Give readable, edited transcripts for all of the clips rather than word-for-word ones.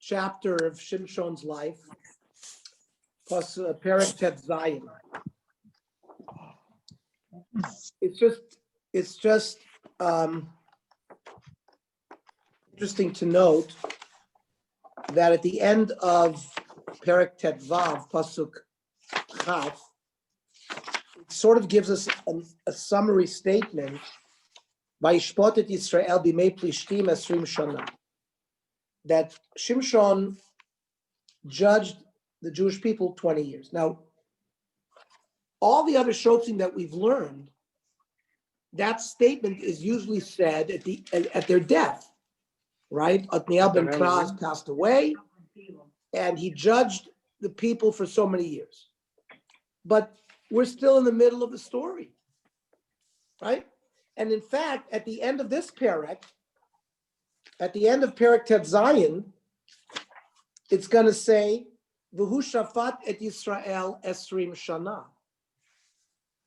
chapter of Shimshon's life, plus Perek Tet Zayin. It's just interesting to note that at the end of Perek Tet Vav, Pasuk Chaf, it sort of gives us a summary statement. Vayishpotet Yisrael b'mei plishtim esrim shana. That Shimshon judged the Jewish people 20 years. Now, all the other shoftim that we've learned, that statement is usually said at their death, right? Otniel ben Kraz passed away, and he judged the people for so many years. But we're still in the middle of the story, right? And in fact, at the end of this perek, at the end of Perek Tet Zayin, it's going to say, V'hu shafat et Yisrael esrim shana,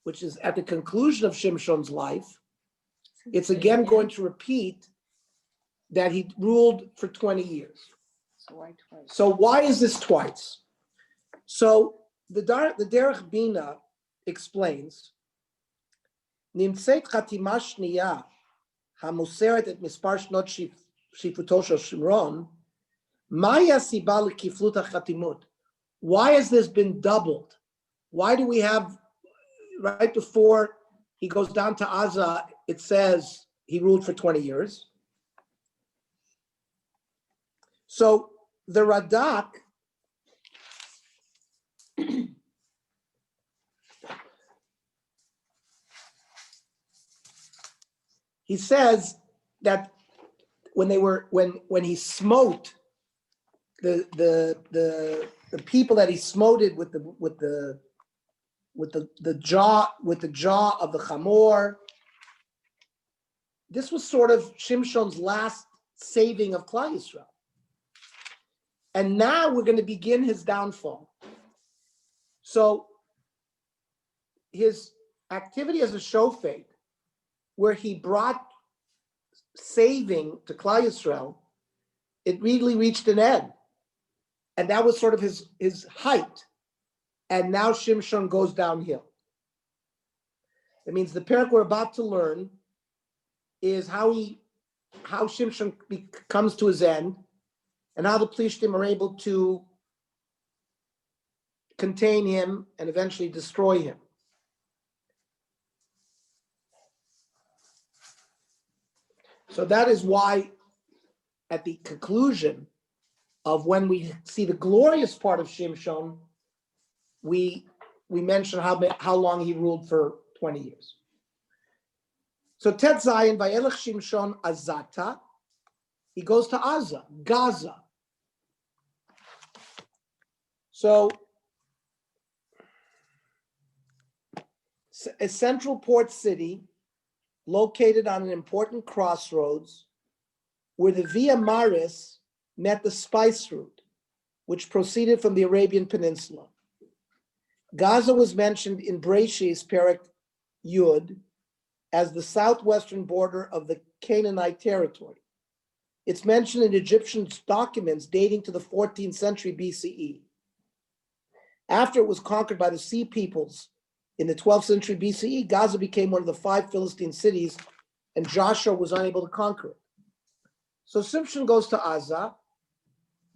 which is at the conclusion of Shimshon's life. It's again going to repeat that he ruled for 20 years. So why twice? So why is this twice? So the Derech Bina explains, Nimtzeit chatima shniya hamoseret et mispar shnot shifuto shel Shimron, maya siba lekiflut hachatimut. Why has this been doubled? Why do we have, right before he goes down to Aza, it says he ruled for 20 years. So the Radak he says that when he smote the people that he smoted with the jaw of the Chamor, this was sort of Shimshon's last saving of Klal Yisrael. And now we're going to begin his downfall. So his activity as a shofet, where he brought saving to Klal Yisrael, it really reached an end. And that was sort of his height. And now Shimshon goes downhill. That means the perek we're about to learn is how Shimshon comes to his end, and how the Plishtim are able to contain him and eventually destroy him. So that is why at the conclusion of when we see the glorious part of Shimshon, we mention how long he ruled for 20 years. So Tet Zayin, Vayelech Shimshon Azata, he goes to Aza, Gaza. So a central port city located on an important crossroads where the Via Maris met the spice route, which proceeded from the Arabian Peninsula. Gaza was mentioned in Breshis Perek Yud as the southwestern border of the Canaanite territory. It's mentioned in Egyptian documents dating to the 14th century BCE. After it was conquered by the Sea peoples in the 12th century BCE, Gaza became one of the 5 Philistine cities, and Joshua was unable to conquer it. So Shimshon goes to Aza,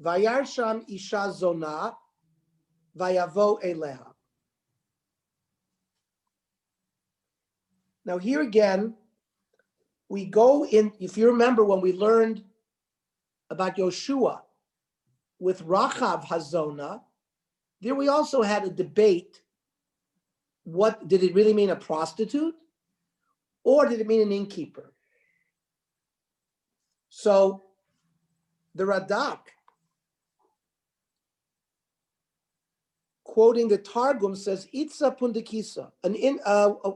Vayar Sham Isha Zona, Vayavo Eleha. Now here again, we go in, if you remember when we learned about Yoshua with Rachav Hazona, there we also had a debate. What did it really mean, a prostitute? Or did it mean an innkeeper? So the Radak, quoting the Targum, says, Itza Pundikisa,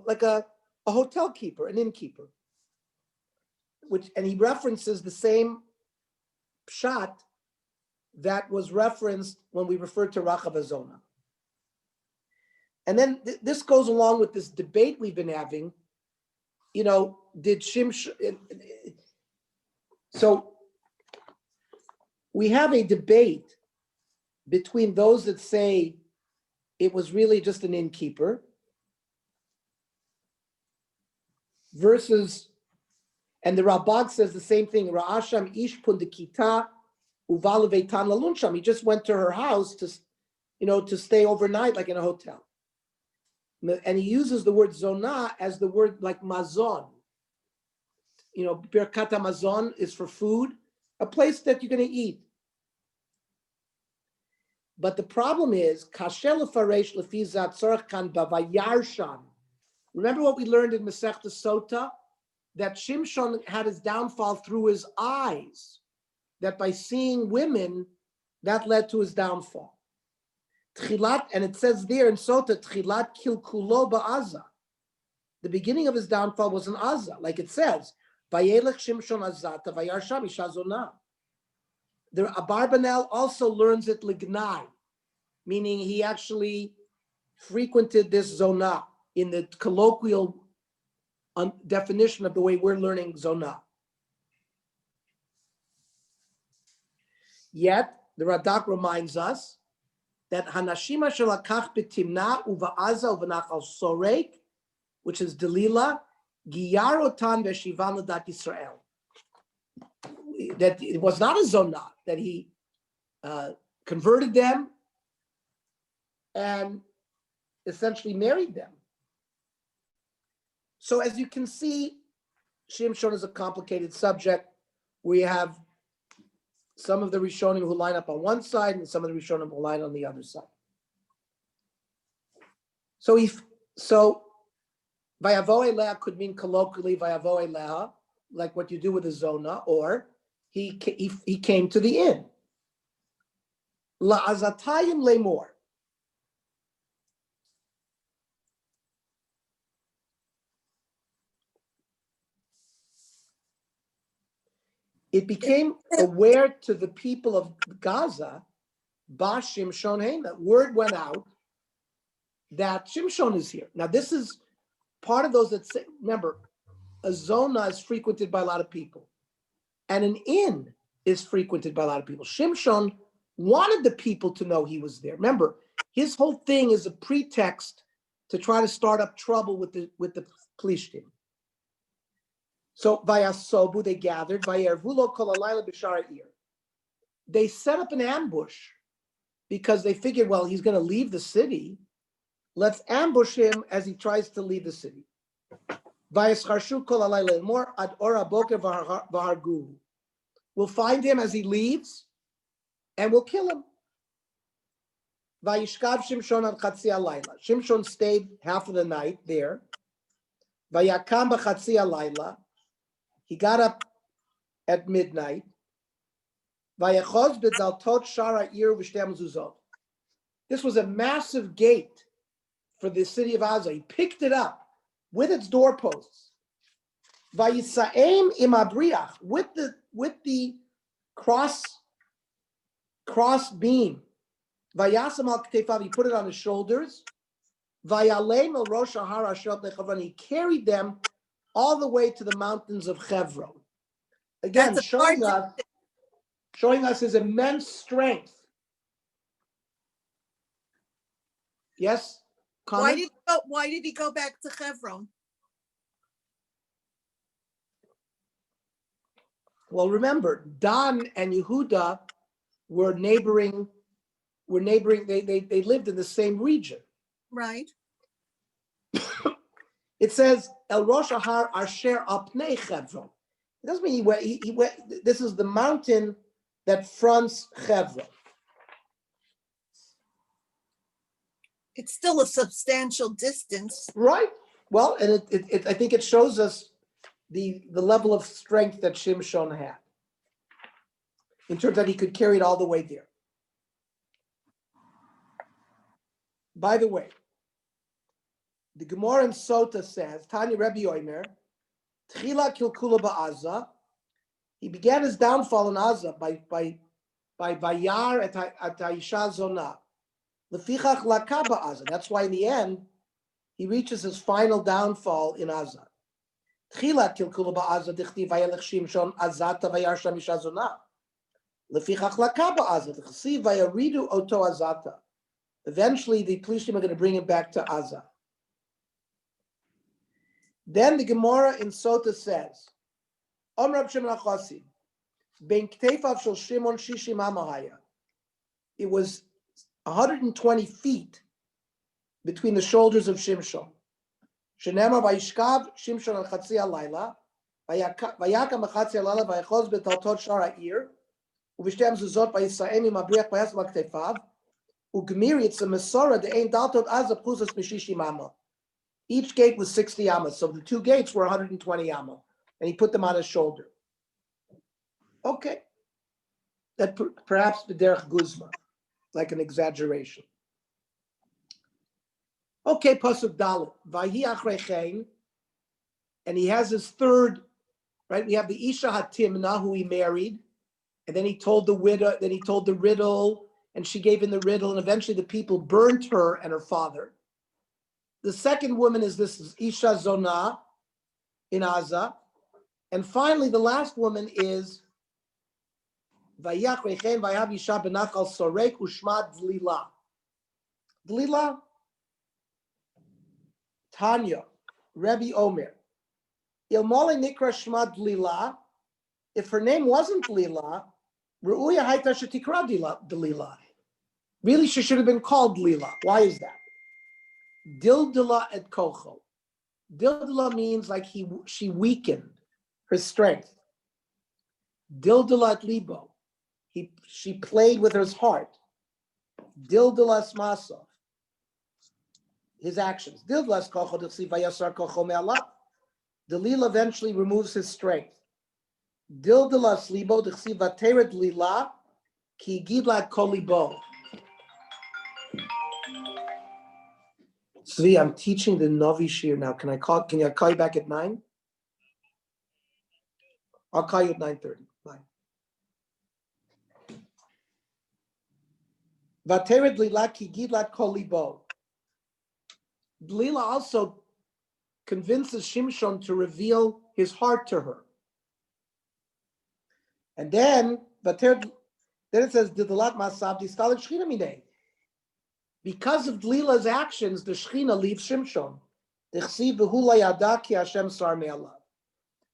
like a hotel keeper, an innkeeper. And he references the same pshat that was referenced when we referred to Rachav Hazona. And then this goes along with this debate we've been having. Did Shimshon? So we have a debate between those that say it was really just an innkeeper versus, and the Rabbag says the same thing. Ra'asham ish pundikita uval veitan lalunsham. He just went to her house to stay overnight, like in a hotel. And he uses the word zonah as the word like mazon. Birkat Hamazon is for food, a place that you're going to eat. But the problem is, kasher lefaresh lefi zat tzorach kan bavayarshan. Remember what we learned in Masechta Sota? That Shimshon had his downfall through his eyes. That by seeing women, that led to his downfall. Tchilat, and it says there in Sota, Tchilat kilkulo ba'aza. The beginning of his downfall was in Aza, like it says, Vayelech Shimshon azata vayarsham isha zonah. The Abarbanel also learns it lignai, meaning he actually frequented this zonah in the colloquial definition of the way we're learning zonah. Yet, the Radak reminds us that Hanashima shalakach b'timna uva'aza uvanachal sorek, which is Delilah, giyarotan v'shivan l'dat Yisrael. That it was not a zonah, that he converted them and essentially married them. So as you can see, Shimshon is a complicated subject. We have some of the Rishonim who line up on one side and some of the Rishonim who line on the other side. So Vayavo Eleha could mean colloquially Vayavo Eleha, like what you do with a zonah, or he came to the inn. La'azatayim lemor. It became aware to the people of Gaza, Ba Shimshon Hein, that word went out that Shimshon is here. Now, this is part of those that say, remember, a zonah is frequented by a lot of people, and an inn is frequented by a lot of people. Shimshon wanted the people to know he was there. Remember, his whole thing is a pretext to try to start up trouble with the Plishtim. So Vayasobu, they gathered, Vayervulo kol halayla b'shara ir. They set up an ambush because they figured, well, he's going to leave the city. Let's ambush him as he tries to leave the city. Vayescharshu kol halayla more ad ora boker v'hargu. We'll find him as he leaves, and we'll kill him. Vayishkav Shimshon ad chatzi halayla. Shimshon stayed half of the night there. Vayakam b'chatzi halayla. He got up at midnight. Vayachoz b'daltot shara ir v'shtem zuzot. This was a massive gate for the city of Gaza. He picked it up with its doorposts. Vayisaim im abriach, with the cross beam. Vayasam al ktefav, he put it on his shoulders. Vayaleim el rosh hahar asher lechavron, he carried them all the way to the mountains of Hebron. Again, showing us his immense strength. Yes? Comment? Why did he go back to Hebron? Well, remember, Dan and Yehuda were neighboring. They lived in the same region. Right. It says El Rosh Ahar Asher Apnei Hebron. It doesn't mean he went. This is the mountain that fronts Hebron. It's still a substantial distance, right? Well, and I think it shows us the level of strength that Shimshon had in terms that he could carry it all the way there. By the way, the Gemara in Sota says, Tanya Rebbe Yomer, Tchila Kilkula Ba'aza, he began his downfall in Aza by Vayar at Aisha Zonah. Lefichach Laka Ba'aza. That's why in the end, he reaches his final downfall in Aza. תחילה קלקלו בעזה דכתיב וילך שמשון עזתה וירא שם אישה זונה. לפיכך לקה בעזה דכתיב ויורידו אותו עזתה. Eventually, the Plishtim are going to bring him back to Aza. Then the Gemara in Sota says, Om Rab Shimon HaChosim, Ben Ktefav Shel Shimon Shishim Amahaya. It was 120 feet between the shoulders of Shimshon. Shenemar Vayishkav Shimshon al Chatzi Alayla, Vayakam Chatzi Alayla Vayachoz Betaltot Shar Ha'ir, Uvishtem Zuzot Vayisaem Mabriach Vayas Maktefav, Ugmiri, it's a Mesora, the Ein Daltot Aza Puzas Mishishim Amma. Each gate was 60 Amma, so the two gates were 120 Amma, and he put them on his shoulder. Okay. That perhaps B'derech Guzma, like an exaggeration. Okay, Pasuk Dalet, Vahi Achrechein, and he has his third, right? We have the Isha Hatimna, who he married, and then he told the widow, then he told the riddle, and she gave him the riddle, and eventually the people burnt her and her father. The second woman is this Isha Zonah in Aza. And finally, the last woman is Vayach Rechen Vayab Isha Benachal Sorek Ushma Dlila. Dlila, Tanya, Rebbe Omer. Ilmole Nikra Shma Dlila, if her name wasn't Dlila, Ru'uya Haita Shetikra Dlila. Really, she should have been called Lila. Why is that? Dildila et kocho. Dildila means like she weakened her strength. Dildila et libo. She played with his heart. Dildila smasov. His actions. Dildila kocho d'chsi vayasar kocho me'alav. Delilah eventually removes his strength. Dildila slibo d'chsi vateret lila ki gidla kolibo. Zvi, I'm teaching the Novi Shir now. Can I call you back at 9? I'll call you at 9:30. Bye. Vateret lila ki gidlat kolibo. Delilah also convinces Shimshon to reveal his heart to her. And then it says, Didalat masab distalit shchina minei. Because of Delilah's actions, the Shechina leaves Shimshon.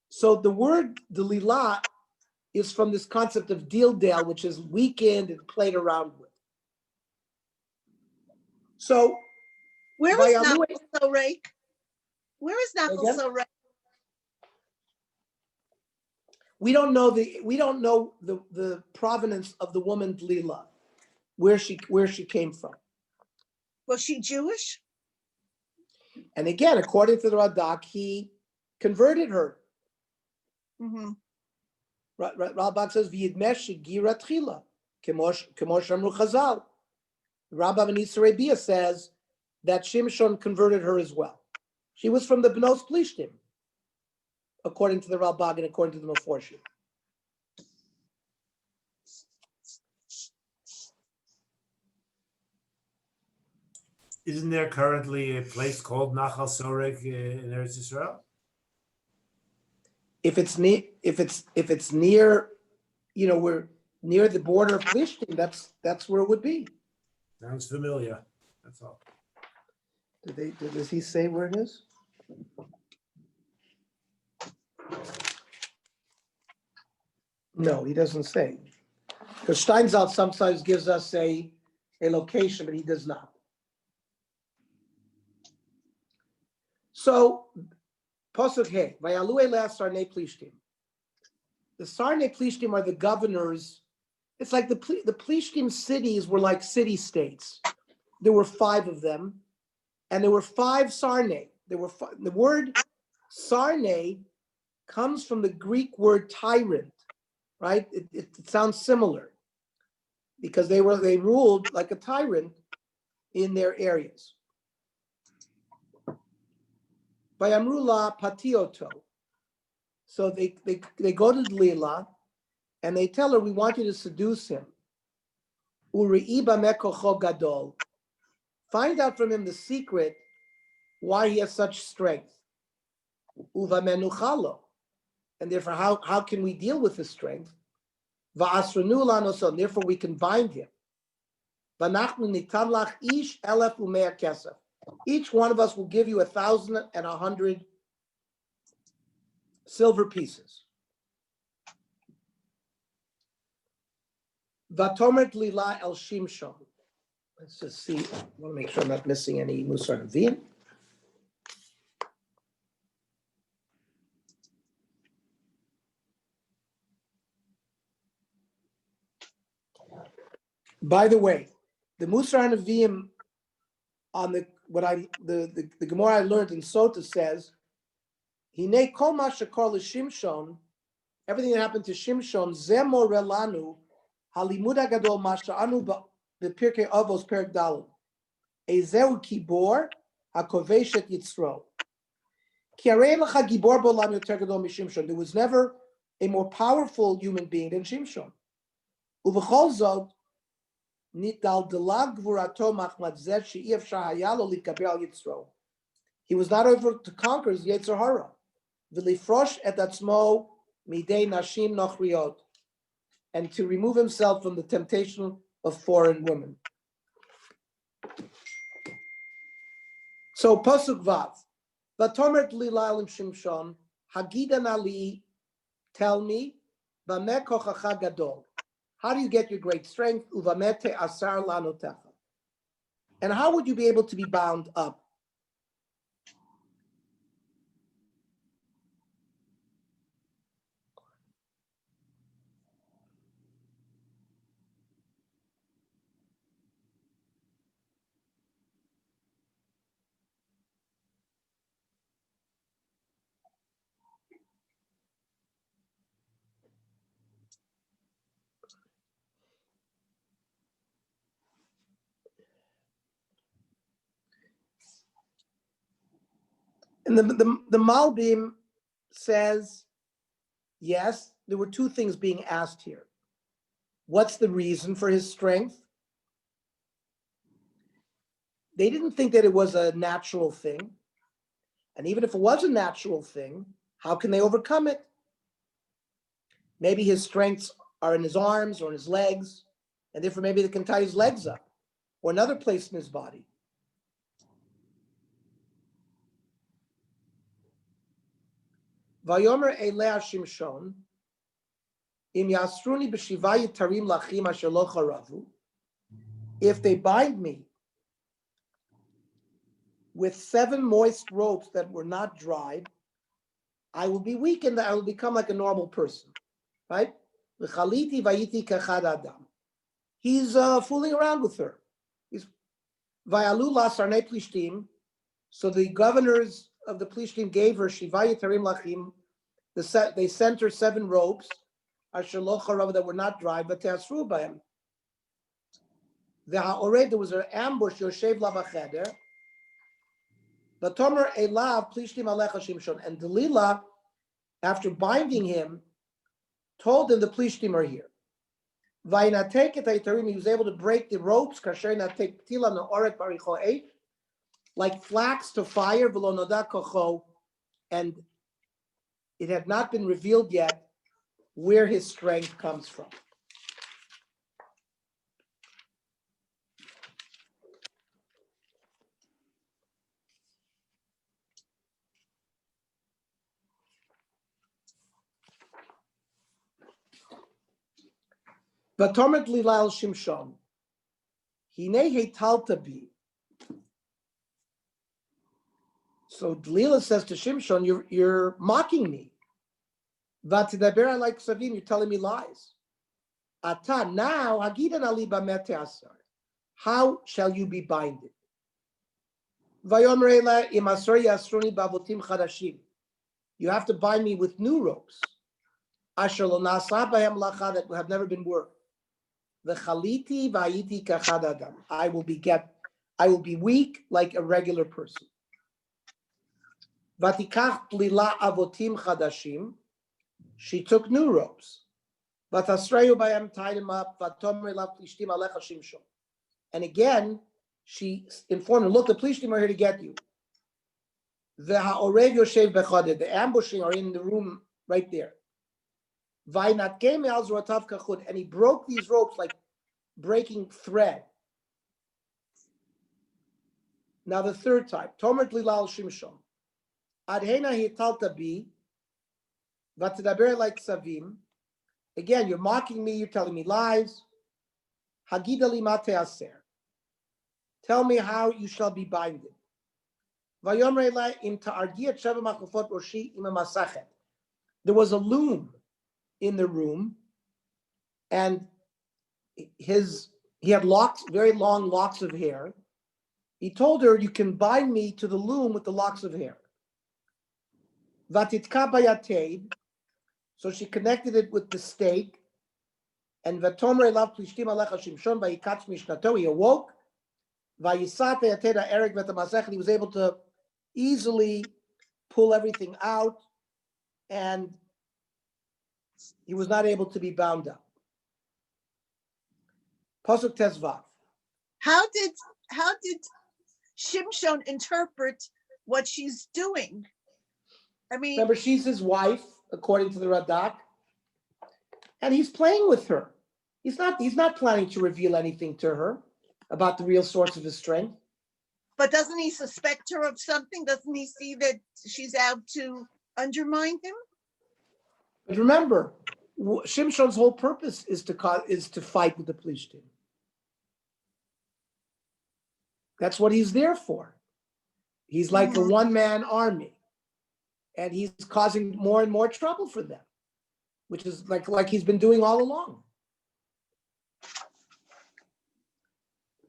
So the word Delilah is from this concept of Dildal, which is weakened and played around with. So, Where is Nachal Sorek? Where is Nachal Sorek? We don't know the provenance of the woman Delilah, where she came from. Was she Jewish? And again, according to the Radak, he converted her. Mm-hmm. Radak says, "V'yidmesh gira tchila, kemosh amru Chazal." Rabbi Nisarei says that Shimshon converted her as well. She was from the Bnos Plishtim, according to the Ralbag and according to the Meforshim. Isn't there currently a place called Nachal Sorek in Eretz Yisrael? If it's near, we're near the border of Plishtim, that's where it would be. Sounds familiar. That's all. Does he say where it is? No, he doesn't say. Because Steinsaltz sometimes gives us a location, but he does not. So, Pasuk He, Vayalu Eleh Sarnei Plishtim. The Sarnei Plishtim are the governors. It's like the Plishtim cities were like city-states. There were 5 of them, and there were 5 Sarnei. The word Sarnei comes from the Greek word tyrant, right? It sounds similar because they ruled like a tyrant in their areas. Vayamrula patioto. So they go to Delilah and they tell her, we want you to seduce him. Uri'iba mekocho gadol. Find out from him the secret why he has such strength. Uva menuchalo. And therefore, how can we deal with his strength? Va'asrenu lanoso, and therefore we can bind him. V'nachnu nitan lach ish elef umea kesef. Each one of us will give you 1,100 silver pieces. Vatomer lila el Shimshon. Let's just see. I want to make sure I'm not missing any Musar Nevi'im. By the way, the Musar Nevi'im on the Gemara I learned in Sota says, Hine kol ma shekor l'Shimshon, everything that happened to Shimshon, zemo relanu halimud hagadol ma she'anu b'pirkei Avos perek daled. Ezeu kibor hakovesh et Yitzro. Ki arei lecha gibor b'olam yoter gadol mishimshon. There was never a more powerful human being than Shimshon. Uv'chol zot nidal delag gvurato machmat zeh she'iev shahaya lo litgaber al Yitzro. He was not able to conquer his Yetzer Hara. V'lifrosh et atzmo midei nashim nochriot, and to remove himself from the temptation of foreign women. So Pasuk Vav, Vatomer Lila Elim Shimshon, Hagidan Ali, tell me, Bameh kochacha gadol. How do you get your great strength? Uvamete asar lanotecha. And how would you be able to be bound up? And the Malbim says, yes, there were two things being asked here. What's the reason for his strength? They didn't think that it was a natural thing. And even if it was a natural thing, how can they overcome it? Maybe his strengths are in his arms or in his legs, and therefore maybe they can tie his legs up or another place in his body. Vayomer Elea Shimshon, Im Yasruni b'Shivai Tarim Lachim Asher Lo Charavu. If they bind me with 7 moist ropes that were not dried, I will be weakened. I will become like a normal person, right? V'chaliti vayiti kachad adam. He's fooling around with her. He's vayalu lasarnei plishtim. So the governors of the Plishtim gave her Shivai Tarim Lachim. They sent her 7 ropes, Asher Lo Charav, that were not dried, but Te'asru B'hem. There was an ambush, Yoshev Lavacheder. But Tomer Elav Plishtim Alecha Shimshon. And Delilah, after binding him, told him the Plishtim are here. Vainatek et Tarim, he was able to break the ropes, Kasher Natek Ptila No'oret Baricho Eish, like flax to fire, V'lo Kocho, and it had not been revealed yet where his strength comes from. Vatomet Lilal Shimshon, Hine Heitalta bi. So Delilah says to Shimshon, you're mocking me. Vatidaber like Savim, you're telling me lies. Ata, now, Hagidan Ali Bamete Asar. How shall you be binded? Vayomer Ela Imasor Yasruni Bavotim Chadashim. You have to bind me with new ropes. Asher lo nasa bahem lacha, that have never been worked. V'chaliti v'ayiti kachad adam. I will be weak like a regular person. Vatikach lila avotim chadashim. She took new ropes. Vatasrayu bayam, tied him up. Vatomer elav plishtim alecha shimshon. And again, she informed him, look, the plishtim are here to get you. The ambushing are in the room right there. And he broke these ropes like breaking thread. Now the third time. Tomer Tlilal Shimshon. Adhena hitalta bi, vatdaber like savim. Again, you're mocking me, you're telling me lies. Hagida li mate aser. Tell me how you shall be binded. Vayomre la im ta'argia sheva machufot roshi ima masachet. There was a loom in the room, and he had locks, very long locks of hair. He told her, you can bind me to the loom with the locks of hair. Vatitka bayateid. So she connected it with the stake. And Vatomre lav plishtim alecha shimshon vayikatz mishnato. He awoke. Vayisat vayateda erik v'tamasech. He was able to easily pull everything out, and he was not able to be bound up. Pasuk Tezvav. How did Shimshon interpret what she's doing? I mean, Remember, she's his wife, according to the Radak, and he's playing with her. He's not planning to reveal anything to her about the real source of his strength. but doesn't he suspect her of something? Doesn't he see that she's out to undermine him? But remember, Shimshon's whole purpose is to fight with the Plishtim. That's what he's there for. He's like a one-man army, and he's causing more and more trouble for them, which is like he's been doing all along.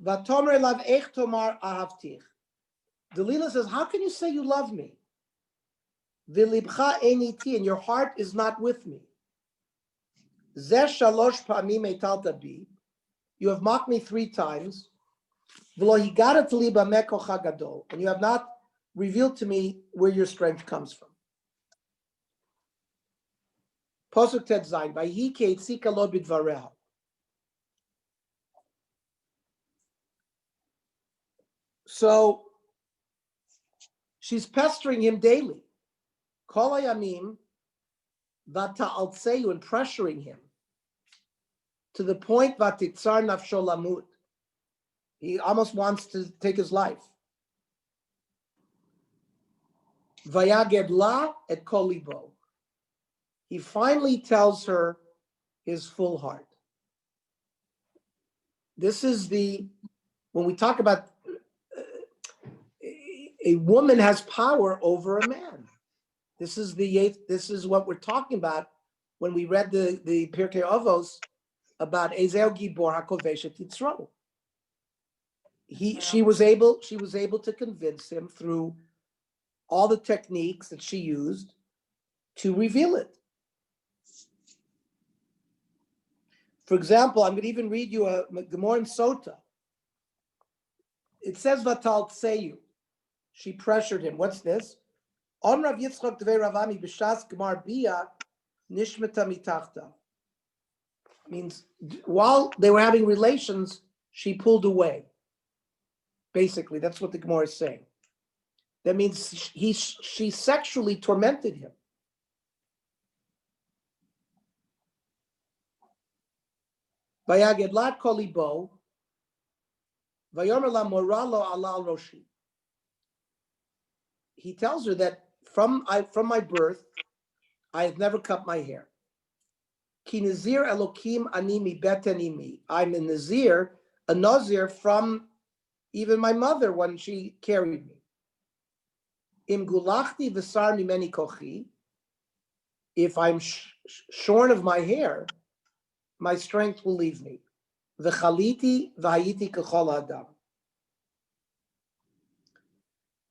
Vatomer lav ech tomar ahavtich. Delilah says, how can you say you love me? V'libcha eniti, and your heart is not with me. Zeh shalosh pa'amim etalta bi. You have mocked me 3 times. V'lo higarat li b'mekocha gadol, and you have not revealed to me where your strength comes from. Pasuk Tet Zayin, vayhi ke'etzika lo b'dvareha. So she's pestering him daily. Kol hayamim vata'altseyu, and pressuring him to the point vatitzar nafsho lamut. He almost wants to take his life. Vayaged la et kol libo. He finally tells her his full heart. This is when we talk about a woman has power over a man. This is what we're talking about when we read the Pirkei Avos about Ezeu Gibor HaKovesh et Yitzro. She was able to convince him through all the techniques that she used to reveal it. For example, I'm going to even read you a Gemara in Sota. It says Vatal Tseyu. She pressured him. What's this? On Rav Yitzchak Devei Ravami b'shas Gemar Bia Nishmeta Mitachta. Means while they were having relations, she pulled away. Basically, that's what the Gemara is saying. That means she sexually tormented him. Vayagedlat kolibo, vayomer la moralo alal roshi. He tells her that from my birth, I have never cut my hair. Ki nazir elokim animi betenimi. I'm a nazir from even my mother when she carried me. Im gulachti v'sar mimeni kochi. If I'm shorn of my hair, my strength will leave me. V'chaliti v'hayiti kechol adam.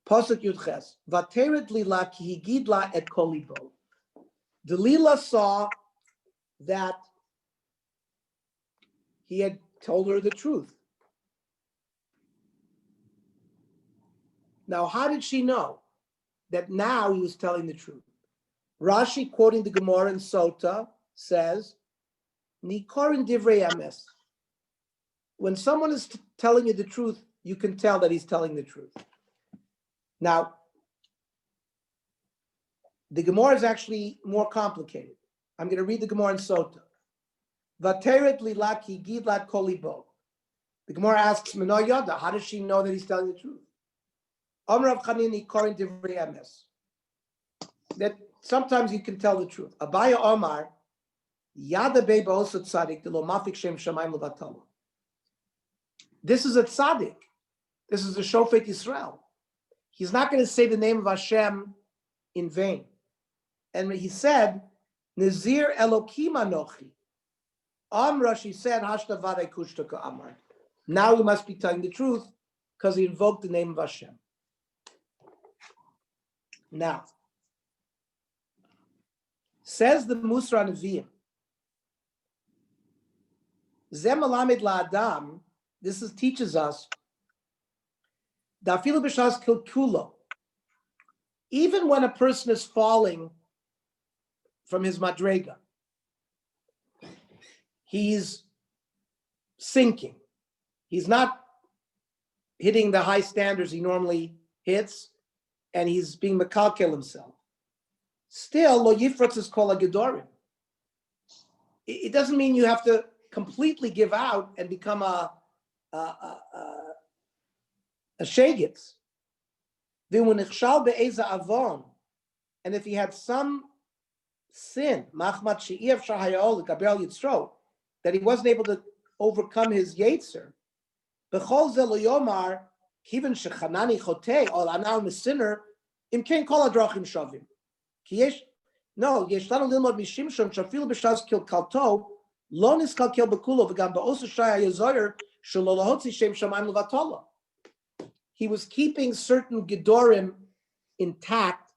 Pasuk Yudches. Vateret lila ki higidla et kolibo. Delilah saw that he had told her the truth. Now, how did she know that now he was telling the truth? Rashi, quoting the Gemara in Sota, says, Nikorin divrei emes. When someone is telling you the truth, you can tell that he's telling the truth. Now, The Gemara is actually more complicated. I'm going to read the Gemara in Sota. Vateret lilaki gidlat kolibo. The Gemara asks, Mino Yoda, how does she know that he's telling the truth? Amr Rav Chanini Korin Divrei Emes. That sometimes you can tell the truth. Abaya Omar, Yada Beba also tzaddik, the lo mafik shem shamayim levatala. This is a tzaddik. This is a Shofet Yisrael. He's not going to say the name of Hashem in vain. And he said, Nazir Elokim Anochi. Amra, she said, Hashta Vadei Kushtaka Amar. Now he must be telling the truth because he invoked the name of Hashem. Now, says the Musar Nevi'im, Zeh Melamed LaAdam, teaches us, Dafilu B'shas Kilkulo, even when a person is falling from his madrega, he's sinking. He's not hitting the high standards he normally hits, and he's being mekalkel himself. Still, lo yifratz is kol hagedorim. It doesn't mean you have to completely give out and become a shegitz. V'unichshal be'eza avon, and if he had some sin, machmat she'iev shahayol gabriel yitzro, that he wasn't able to overcome his yetzer, b'chol ze lo yomar kiven shechanani chotei or anal mesinner imkein kol hadrachim shavim. Ki yesh no yesh lanu lilmod mishimshon shafil b'shas kilkalto lo niskalkel b'kulo v'gam ba'osu shaya yazoyer shelo lahotzi shem shamayim levatala. He was keeping certain gedorim intact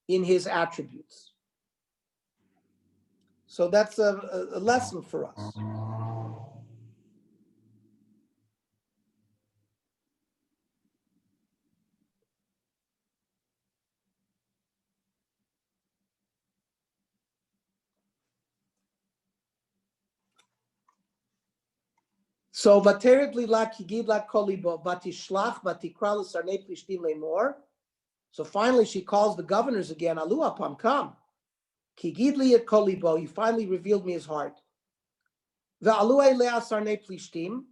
in his attributes. So that's a lesson for us. So vateret lila kigid la kolibo vatishlach vatikra l'sarnei plishtim lemor. So finally she calls the governors again. Alu apam, come. Kigid li et kolibo. He finally revealed me his heart. Va'alu elea sarnei plishtim.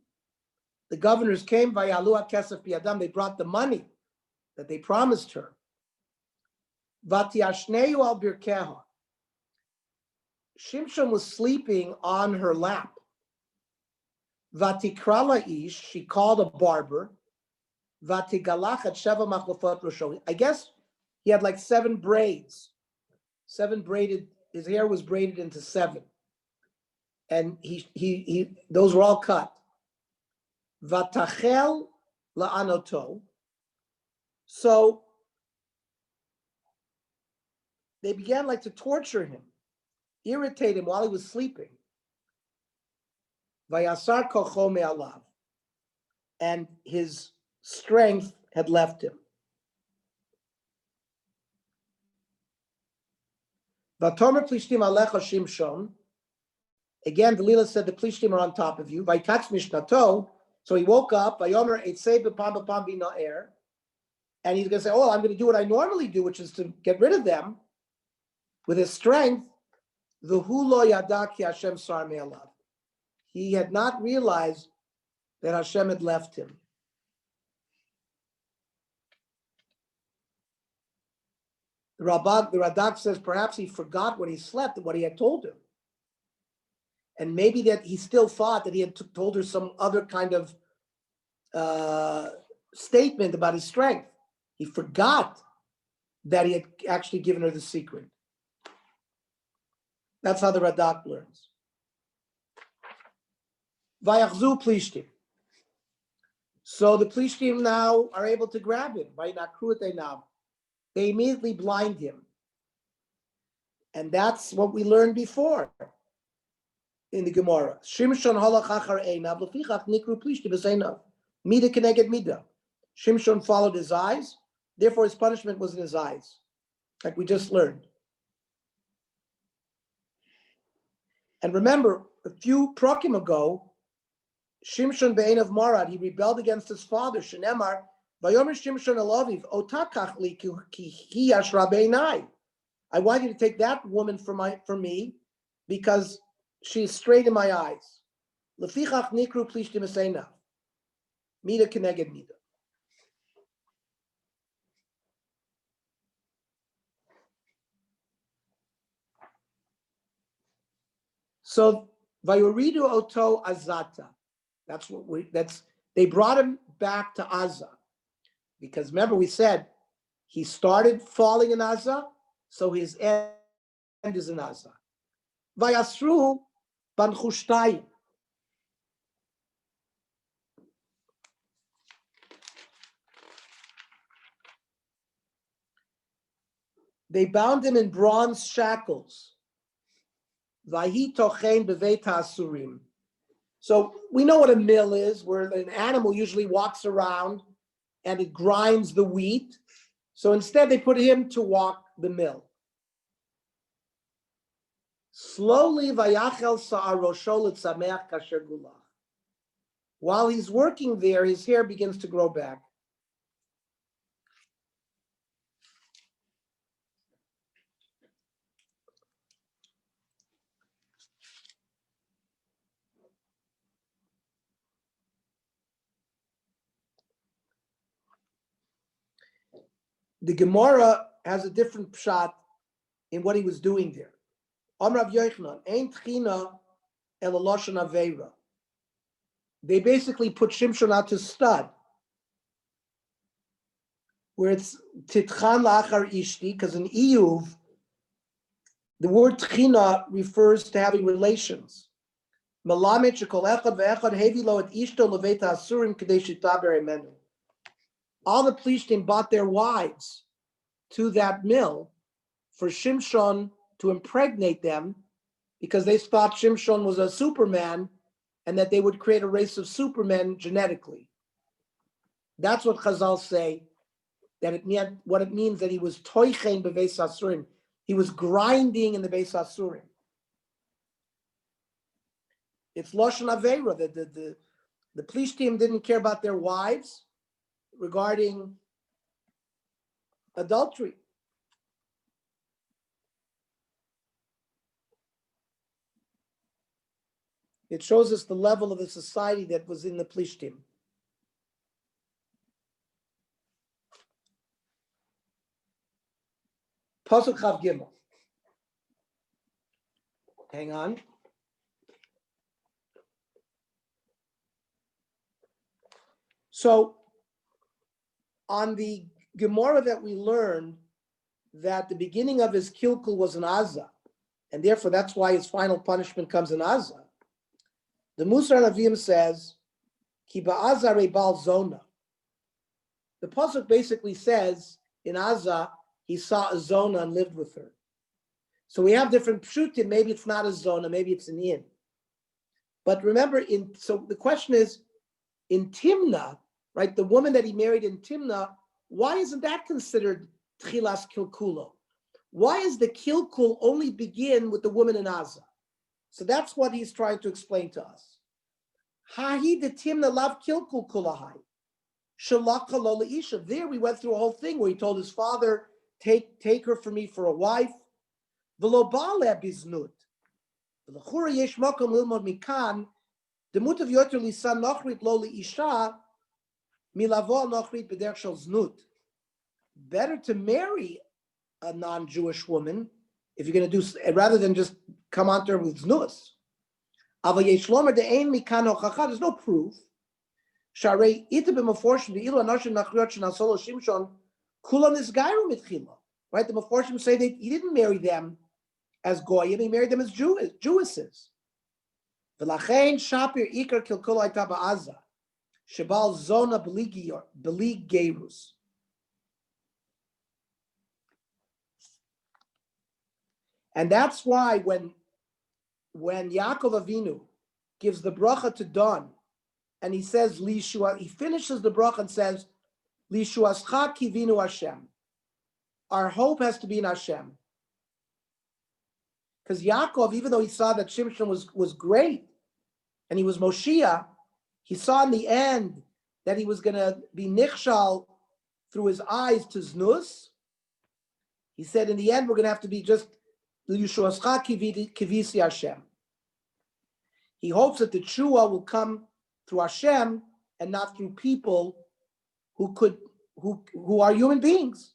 The governors came by alu kesef biadam. They brought the money that they promised her. Vatiashneu al birkeha. Shimshon was sleeping on her lap. Vatikrala ish, she called a barber. Vatigalach at sheva machlofot rosho. I guess he had like 7 braids. 7 braided, his hair was braided into 7. And he those were all cut. Vatachel la'anoto. So they began like to torture him, irritate him while he was sleeping. Vayasar kocho me'alav, and his strength had left him. Vatomer plishtim alecha Shimshon. Again, Delilah said the plishtim are on top of you. Vaytatz mishnato. So he woke up. Vayomer eitzei b'pam b'pam b'na'er, and he's going to say, "Oh, I'm going to do what I normally do, which is to get rid of them with his strength." V'hu lo yada ki Hashem sar me'alav. He had not realized that Hashem had left him. The Radak says perhaps he forgot when he slept what he had told him. And maybe that he still thought that he had told her some other kind of statement about his strength. He forgot that he had actually given her the secret. That's how the Radak learns. Vayachzu plishtim. So the plishtim now are able to grab him. They immediately blind him. And that's what we learned before in the Gemara. Shimshon halach achar einav lefichach nikru plishtim b'seinav. Mida keneged mida. Shimshon followed his eyes, therefore his punishment was in his eyes, like we just learned. And remember, a few prakim ago, Shimshon be'en of Marad, he rebelled against his father. Shenemar, Vayomer Shimshon elaviv, otakach li ki hi yashra be'enai. I want you to take that woman for me because she's straight in my eyes. Lefichach nikru plishtim eseinav. Mida keneged mida. So vayuridu oto azata. They brought him back to Azza. Because remember we said he started falling in Azza, so his end is in Azza. Vayasru ban Chushtayim. They bound him in bronze shackles. Vahi tochein beveit ha'asurim. So we know what a mill is, where an animal usually walks around and it grinds the wheat. So instead they put him to walk the mill. Slowly vayachel sa'arosho l'tzameach kasher gulach. While he's working there, his hair begins to grow back. The Gemara has a different shot in what he was doing there. Amrav Yochanan, Ein Tchina El Lashon Aveira. They basically put Shimshon out to stud, where it's Titchan Lachar Ishti, because in Iyuv, the word Tchina refers to having relations. Malamet Shekol Echad Ve'echad Hevi Lo Et Ishto Leveit HaSurim Kedei Shitaber Emenu. All the Plishtim bought their wives to that mill for Shimshon to impregnate them, because they thought Shimshon was a superman and that they would create a race of supermen genetically. That's what Chazal say, that it meant, what it means that he was toichein beveis asurim. He was grinding in the beis asurim. It's Lashon Aveira. The Plishtim didn't care about their wives regarding adultery. It shows us the level of the society that was in the Plishtim. Pasuk Chav Gimel. Hang on. So, on the Gemara that we learned, that the beginning of his kilkul was in Azza, and therefore that's why his final punishment comes in Azza. The Musar Navim says, Ki ba'Azza re'bal zona. The pasuk basically says, in Azza, he saw a zona and lived with her. So we have different pshutim. Maybe it's not a zona, maybe it's an inn. But remember, so the question is, in Timna, right, the woman that he married in Timna, why isn't that considered tchilas kilkulo? Why is the kilkul only begin with the woman in Azza? So that's what he's trying to explain to us. Hahi de Timna lav kilkul kulahai. Shalach lo leisha. There we went through a whole thing where he told his father, take her for me for a wife. V'lo ba'ale biznut. V'lechura yesh makom lilmod mikan. Demutav yoter lisan nochrit lo leisha. Milavo nochrit b'derech shel znut. Better to marry a non-Jewish woman if you're going to do, rather than just come onto her with znus. Aval yesh lomer de'ein mikan hochacha. There's no proof. Sharei ita b'meforshim de'ilu anashim nachriot shenasolo Shimshon kulam nisgairu mitchila. Right? The meforshim say that he didn't marry them as goyim; he married them as Jewesses. V'lachein shapir ikar kilkul ayta ba'Azza shebal zona b'li gerus. And that's why when Yaakov Avinu gives the bracha to Don, and he says, he finishes the bracha and says, Lishuascha kivinu Hashem. Our hope has to be in Hashem. Because Yaakov, even though he saw that Shimshon was great, and he was Moshiach, he saw in the end that he was going to be nichshal through his eyes to znus. He said, in the end, we're going to have to be just L'Yishuascha Kivisi Hashem. He hopes that the Tshuva will come through Hashem and not through people who are human beings.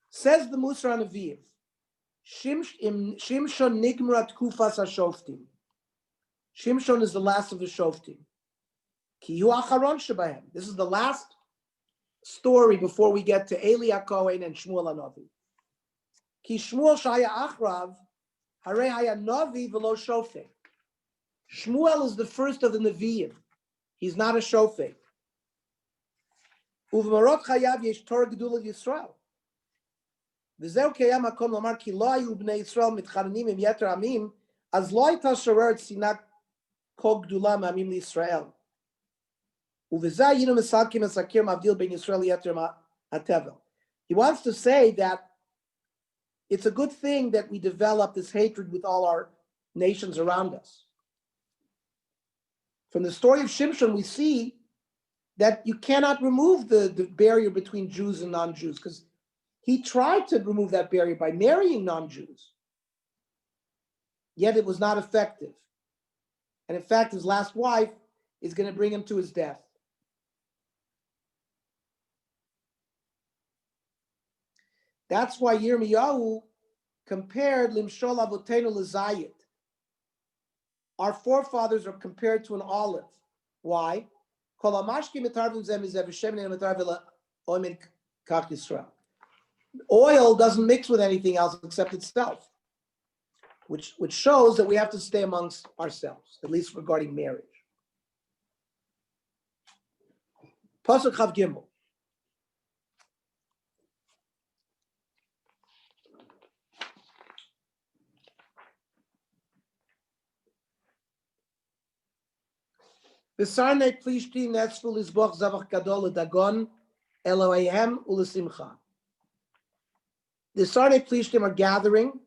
Says the Musar Nevi'im, Shimshon Nigmrat Kufas HaShoftim. Shimshon is the last of the Shoftim. Ki hu acharon shebahem. This is the last story before we get to Eli HaKohen and Shmuel HaNavi. Ki Shmuel shaya achrav, harei haya navi v'lo shofet. Shmuel is the first of the Nevi'im. He's not a shofet. Uv'marot chayav yesh Torah gedula Yisrael. V'zeu keyam hakom lomar ki lo hayu bnei Yisrael mitchananim im yeter amim, az lo hayta shoreret sinat kol gedula ma'amim liYisrael. Uv'zeh yinu misalkim esakir mavdil ben Yisrael yeter hatevel. He wants to say that it's a good thing that we develop this hatred with all our nations around us. From the story of Shimshon, we see that you cannot remove the barrier between Jews and non-Jews, because he tried to remove that barrier by marrying non-Jews. Yet it was not effective. And in fact, his last wife is going to bring him to his death. That's why Yirmiyahu compared Limshol Avotenu L'Zayit. Our forefathers are compared to an olive. Why? Oil doesn't mix with anything else except itself, which shows that we have to stay amongst ourselves, at least regarding marriage. Pasuk Chav Gimel. V'sarnei plishtim netzvu lizboch zavach gadol l'dagon Eloheihem u'lesimcha. The Sarnei plishtim are gathering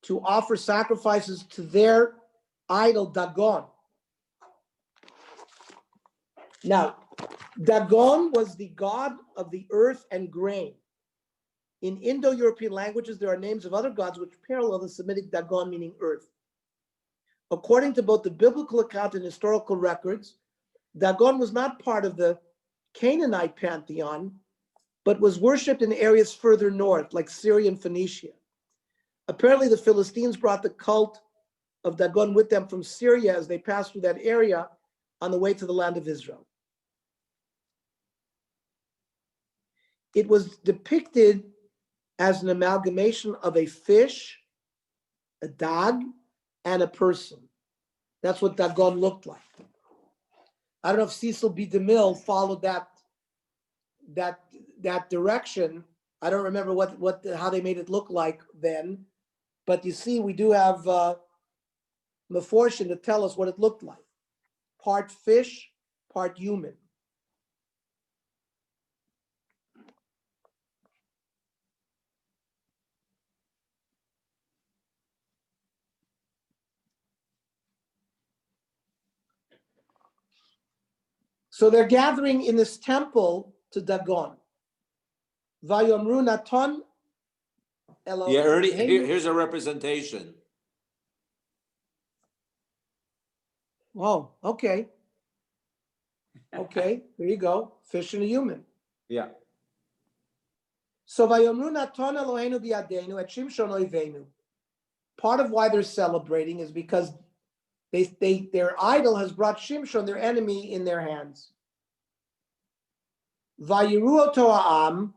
to offer sacrifices to their idol Dagon. Now, Dagon was the god of the earth and grain. In Indo-European languages, there are names of other gods which parallel the Semitic Dagon, meaning earth. According to both the biblical account and historical records, Dagon was not part of the Canaanite pantheon, but was worshipped in areas further north, like Syria and Phoenicia. Apparently, the Philistines brought the cult of Dagon with them from Syria as they passed through that area on the way to the land of Israel. It was depicted as an amalgamation of a fish, a dog, and a person. That's what Dagon looked like. I don't know if Cecil B. DeMille followed that direction. I don't remember how they made it look like then, but you see, we do have Meforshim to tell us what it looked like. Part fish, part human. So they're gathering in this temple to Dagon. Vayomru Naton Elohim. Yeah, Ernie, here's a representation. Oh, okay. Okay, there you go. Fish and a human. Yeah. So Vayomru Naton Eloheinu biyadenu et Shimshon oivenu. Part of why they're celebrating is because their idol has brought Shimshon, their enemy, in their hands. Vayiru oto ha'am,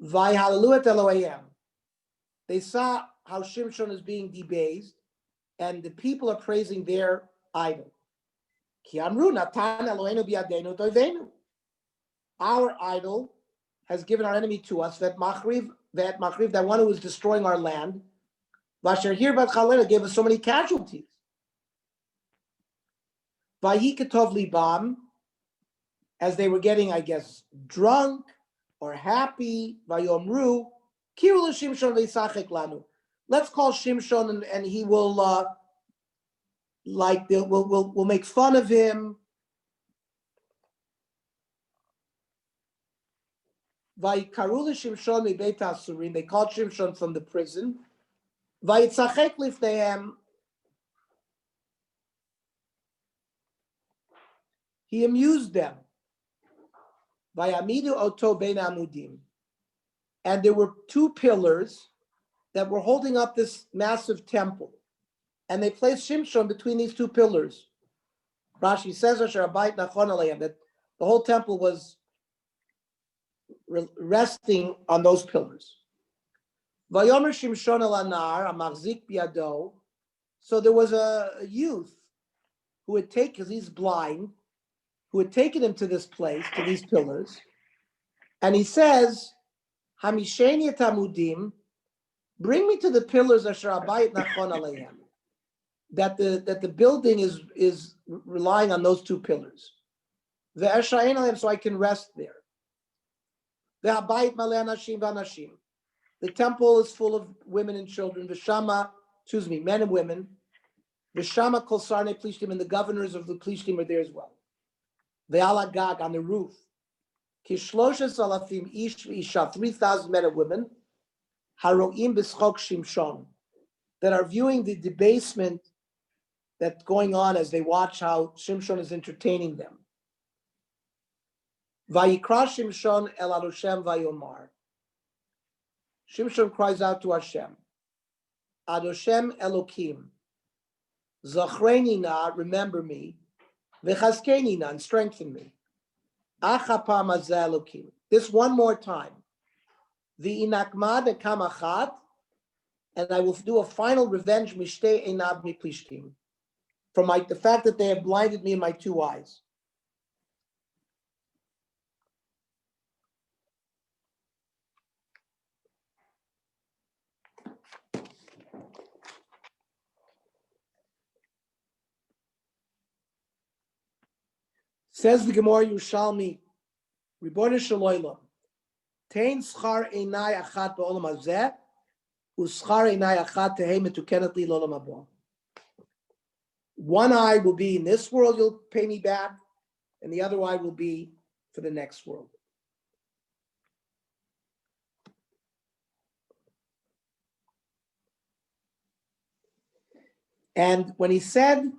vayhalalu et Eloheihem. They saw how Shimshon is being debased, and the people are praising their idol. Ki amru natan Eloheinu biyadenu toivenu. Our idol has given our enemy to us, that machriv, that one who is destroying our land. Vasher hir bat chalena gave us so many casualties. Vayi ketov libam, as they were getting, I guess, drunk or happy. Vayomru kiru l'Shimshon v'yisachek lanu. Let's call Shimshon and he will we'll make fun of him. Vayikaru Shimshon mibeit hasurim. They called Shimshon from the prison. Vayitzachek lifnehem. He amused them. Vayamidu oto bein amudim. And there were two pillars that were holding up this massive temple. And they placed Shimshon between these two pillars. Rashi says that the whole temple was resting on those pillars. Vayomer Shimshon el anar amachzik biado. So there was a youth who had taken, because he's blind, who had taken him to this place, to these pillars. And he says, Hamisheni et amudim, bring me to the pillars asher abayit nachon aleihem. That the building is relying on those two pillars. The Eshayin aleihem, so I can rest there. The abayit maleh anashim v'anashim. The temple is full of women and children. Men and women. V'shama kol sarnei plishtim, and the governors of the plishtim are there as well. Ve'ala gag, on the roof. Kishloshes alafim ish v'isha, 3,000 men and women. Haroim b'schok Shimshon, that are viewing the debasement that's going on as they watch how Shimshon is entertaining them. Vayikra Shimshon el Hashem vayomar. Shimshon cries out to Hashem. Adoshem Elokim. Zachreni na, remember me. V'chazkeni na, and strengthen me. Achapam hazeh Elokim. This one more time. V'inakma dekam achat, and I will do a final revenge mishtei einav miplishtim, from the fact that they have blinded me in my two eyes. Says the Gemara Yerushalmi, Ribono shel Olam, Tein schar einai achat ba'olam hazeh, u'schar einai achat tehei metukenet li l'olam haba. One eye will be in this world, you'll pay me back, and the other eye will be for the next world. And when he said,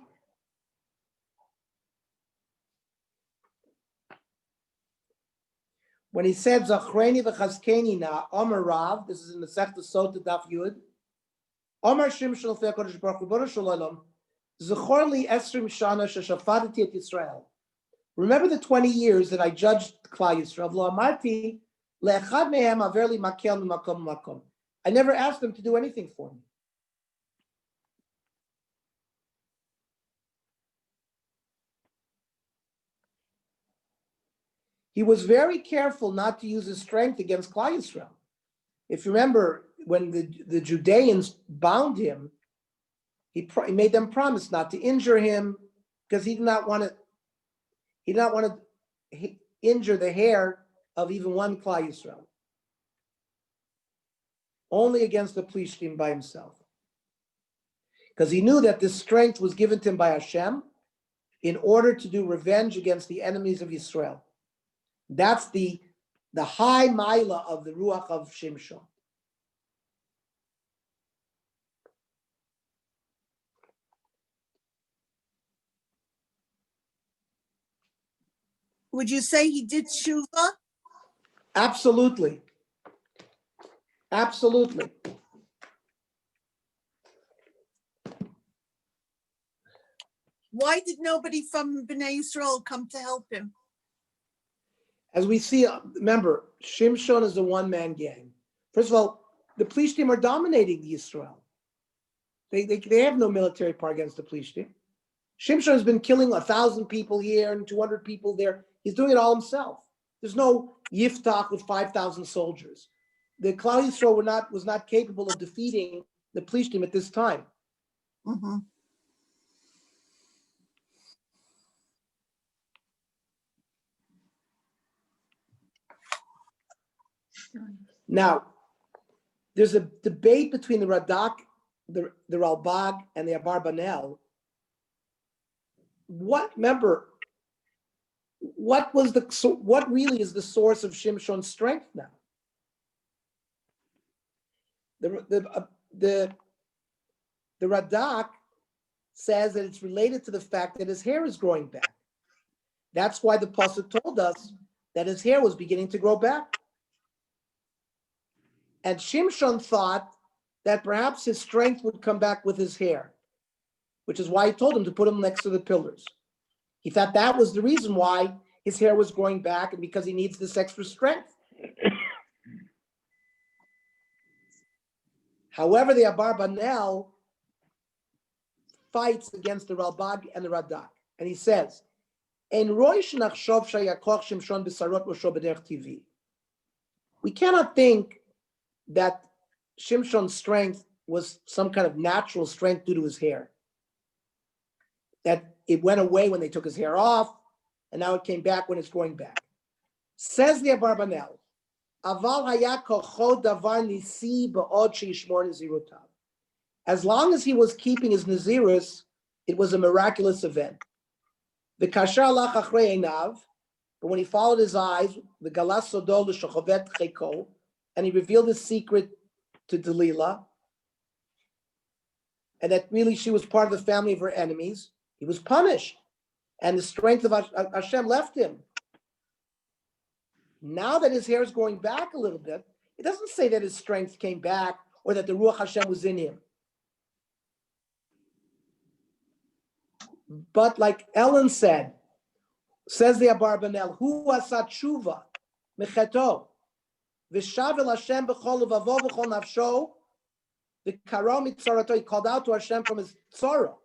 Zachreni v'chazkeni na, Omer Rav, this is in the Sechta Sota Daf Yud, Omer Shimshon l'fei HaKadosh Baruch Hu, Ribono shel Olam, Zechor li esrim shana sheshafadati et Yisrael. Remember the 20 years that I judged Klal Yisrael. Lo amarti le'echad mehem aver li makel mimakom makom. I never asked them to do anything for me. He was very careful not to use his strength against Klal Yisrael. If you remember, when the Judeans bound him, he made them promise not to injure him, because he did not want to injure the hair of even one Klal Yisrael. Only against the Plishtim by himself. Because he knew that this strength was given to him by Hashem in order to do revenge against the enemies of Yisrael. That's the high maila of the Ruach of Shimshon. Would you say he did tshuva? Absolutely. Absolutely. Why did nobody from Bnei Yisrael come to help him? As we see, remember, Shimshon is a one-man gang. First of all, the Plishtim are dominating Yisrael. They have no military power against the Plishtim. Shimshon has been killing 1,000 people here and 200 people there. He's doing it all himself. There's no Yiftach with 5,000 soldiers. The Klal Yisrael was not capable of defeating the Plishtim at this time. Mm-hmm. Now, there's a debate between the Radak, the Ralbag, and the Abarbanel. Remember, what really is the source of Shimshon's strength now? The Radak says that it's related to the fact that his hair is growing back. That's why the pasuk told us that his hair was beginning to grow back. And Shimshon thought that perhaps his strength would come back with his hair, which is why he told him to put him next to the pillars. He thought that was the reason why his hair was growing back, and because he needs this extra strength. However, the Abarbanel fights against the Ralbag and the Radak, and he says, we cannot think that Shimshon's strength was some kind of natural strength due to his hair. That it went away when they took his hair off, and now it came back when it's growing back. Says the Abarbanel, as long as he was keeping his Nazirus, it was a miraculous event. The Kashar lach achrei einav, but when he followed his eyes, the Galas Sodol l'shochovet cheko, and he revealed his secret to Delilah, and that really she was part of the family of her enemies, he was punished, and the strength of Hashem left him. Now that his hair is growing back a little bit, it doesn't say that his strength came back or that the Ruach Hashem was in him. But like Ellen said, says the Abarbanel, Hu asa tshuva mecheto v'shavel Hashem b'chol uvavo v'chol nafsho v'karo mitzarato. He called out to Hashem from his tzara.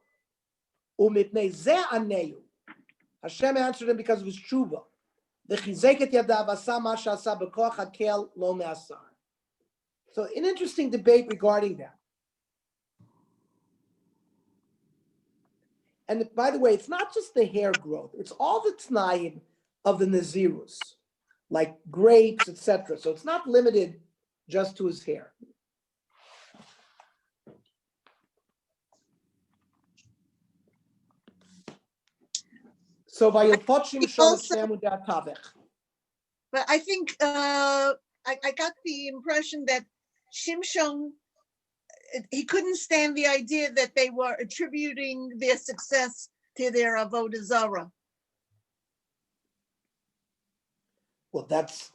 U'mipnei zeh aneyu. Hashem answered him because of his tshuva. V'chizek et yadav asa ma she'asa b'koach hakel lo me'asar. So an interesting debate regarding that. And by the way, it's not just the hair growth; it's all the t'nayim of the Nazirus, like grapes, etc. So it's not limited just to his hair. So vayilpot Shimshon et Shneim u'Tavech. But I think I got the impression that Shimshon, he couldn't stand the idea that they were attributing their success to their avodah zarah. Well, that's.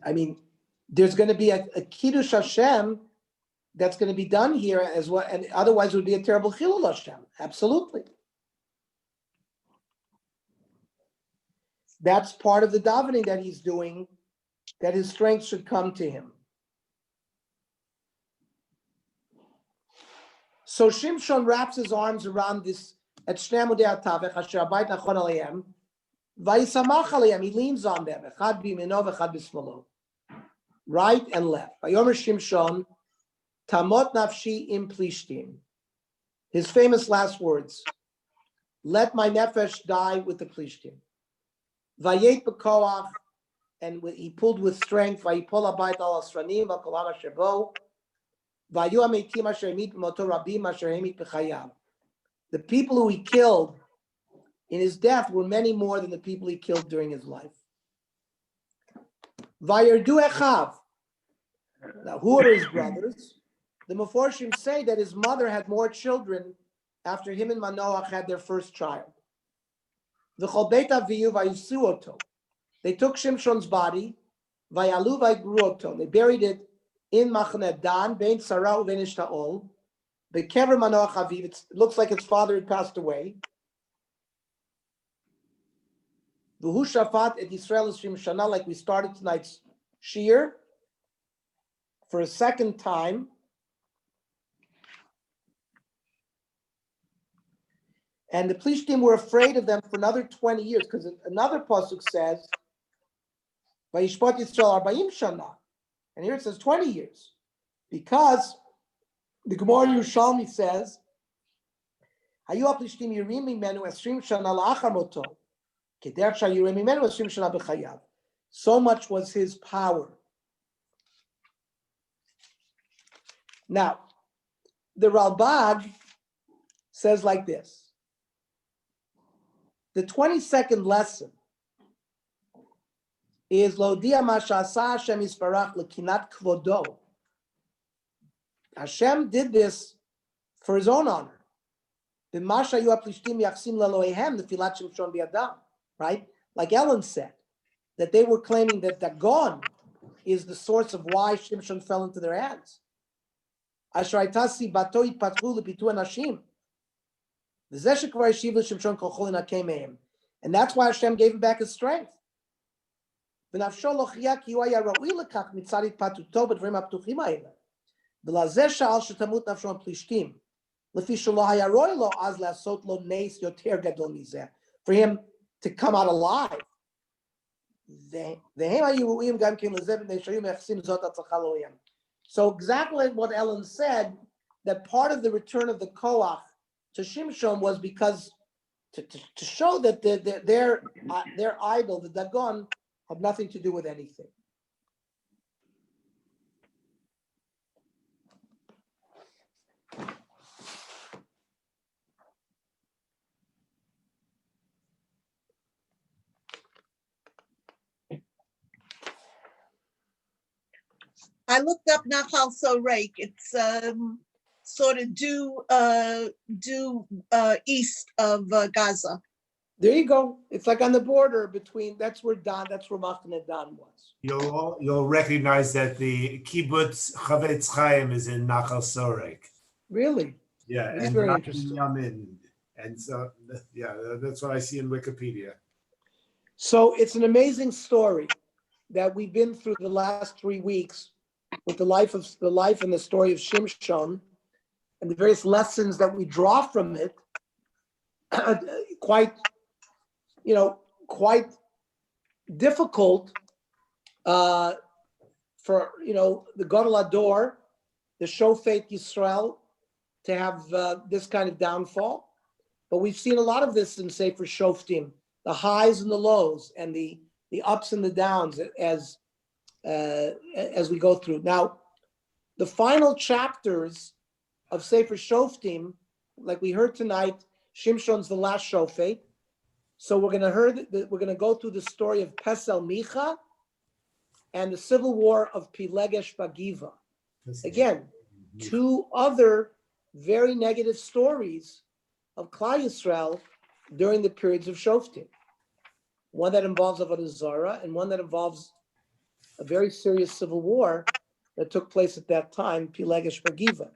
I mean, there's going to be a kiddush Hashem that's going to be done here as well, and otherwise it would be a terrible chilul Hashem. Absolutely. That's part of the davening that he's doing, that his strength should come to him. So Shimshon wraps his arms around this at Shnei Amudei HaTavech, Asher Abayit Nachon Aleim, Vayisamach Aleim, he leans on them, Echad b'yamino v'echad b'shmalo, right and left. Vayomer Shimshon, Tamot nafshi im plishtim. His famous last words, let my nefesh die with the plishtim. Vayet b'koach, and he pulled with strength, Vayipol Abayit al Asranim, V'kol Asher bo, the people who he killed in his death were many more than the people he killed during his life. Vayerdu Echav. Now, who are his brothers? The Meforshim say that his mother had more children after him and Manoach had their first child. They took Shimshon's body, Vayalu Vayigru, they buried it in Machane Dan, Bein Sarah u'Bein Ishta'ol, the Kever Manoach Aviv. It looks like its father had passed away. V'hu Shafat et Yisrael 20 Shana, like we started tonight's Shir, for a second time. And the Plishtim were afraid of them for another 20 years, because another pasuk says, Vayishpot Yisrael 40 Shana. And here it says 20 years, because the Gemara Yerushalmi says, "Hayu aplishtim yirim mimenu 20 shana la'achar moto, kederach shayirim mimenu 20 shana b'chayav." So much was his power. Now, the Ralbag says like this: the 22nd lesson is Lodia Mashasa Hashem Yisparach Lekinat Kvodo. Hashem did this for his own honor. Right? Like Ellen said, that they were claiming that Dagon is the source of why Shimshon fell into their hands. And that's why Hashem gave him back his strength. For him to come out alive. So exactly what Ellen said, that part of the return of the Koach to Shimshon was because to show that their idol, the Dagon, had nothing to do with anything. I looked up Nachal Sorek. It's sort of due east of Gaza. There you go. It's like on the border between. That's where Machane Dan was. You'll recognize that the kibbutz Chavetz Chaim is in Nachal Sorek. Really? Yeah, That's and very not interesting. Yamin. And so, yeah, that's what I see in Wikipedia. So it's an amazing story that we've been through the last 3 weeks with the life and the story of Shimshon and the various lessons that we draw from it. Quite difficult for the Gadol Hador, the Shoftim Yisrael, to have this kind of downfall. But we've seen a lot of this in Sefer Shoftim, the highs and the lows, and the ups and the downs as we go through. Now, the final chapters of Sefer Shoftim, like we heard tonight, Shimshon's the last Shofet. So we're going to go through the story of Pesel Micha and the civil war of Pilegesh Bagiva. Again, 2 other very negative stories of Klal Yisrael during the periods of Shoftim. One that involves Avodah Zarah and one that involves a very serious civil war that took place at that time, Pilegesh Bagiva.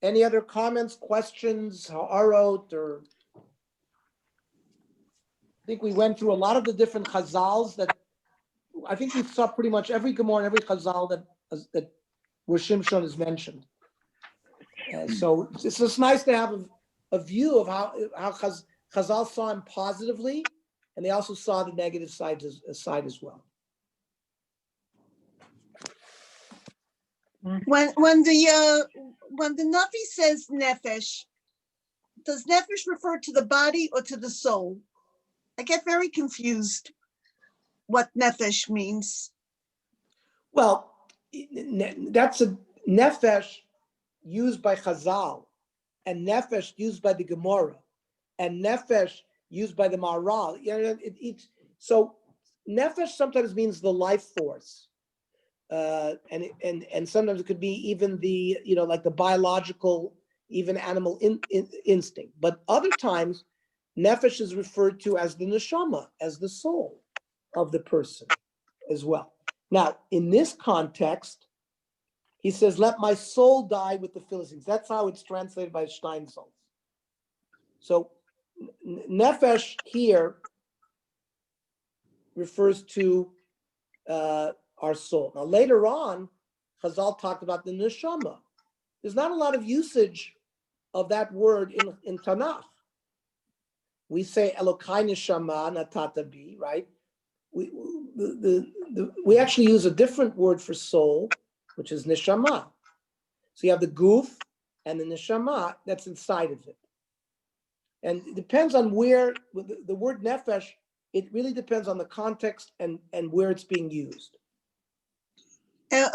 Any other comments, questions, ha'arot, or I think we went through a lot of the different chazals that I think we saw pretty much every Gemara and every chazal that where Shimshon is mentioned. So it's just nice to have a view of how chazal saw him positively, and they also saw the negative side as well. When the Navi says nefesh, does nefesh refer to the body or to the soul? I get very confused what nefesh means. Well, that's a nefesh used by Chazal, and nefesh used by the Gemara, and nefesh used by the Maharal. So nefesh sometimes means the life force. And sometimes it could be even the like the biological, even animal instinct. But other times, nefesh is referred to as the neshama, as the soul of the person as well. Now, in this context, he says, "Let my soul die with the Philistines." That's how it's translated by Steinsaltz. So, nefesh here refers to our soul. Now, later on, Chazal talked about the neshama. There's not a lot of usage of that word in Tanakh. We say Elokai neshama natata bi, right? We actually use a different word for soul, which is neshama. So you have the guf and the neshama that's inside of it. And it depends on where the word nefesh, it really depends on the context and where it's being used.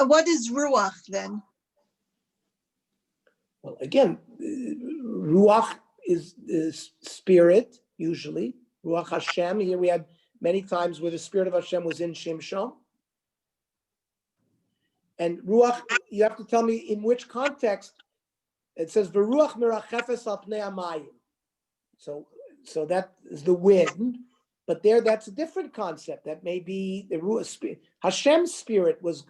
What is ruach then? Well, again, ruach is spirit, usually. Ruach Hashem. Here we had many times where the spirit of Hashem was in Shimshon. And Ruach, you have to tell me in which context. It says V'ruach merachefes al pnei hamayim. So that is the wind, but that's a different concept. That may be the Ruach spirit. Hashem's spirit was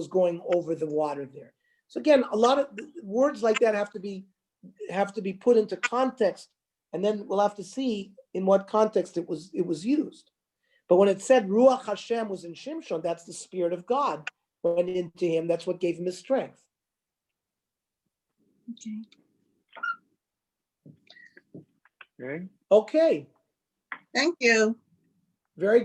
going over the water there. So again, a lot of words like that have to be put into context, and then we'll have to see in what context it was used. But when it said Ruach Hashem was in Shimshon, that's the spirit of God went into him. That's what gave him his strength. Okay. Okay. Okay, Thank you. very good.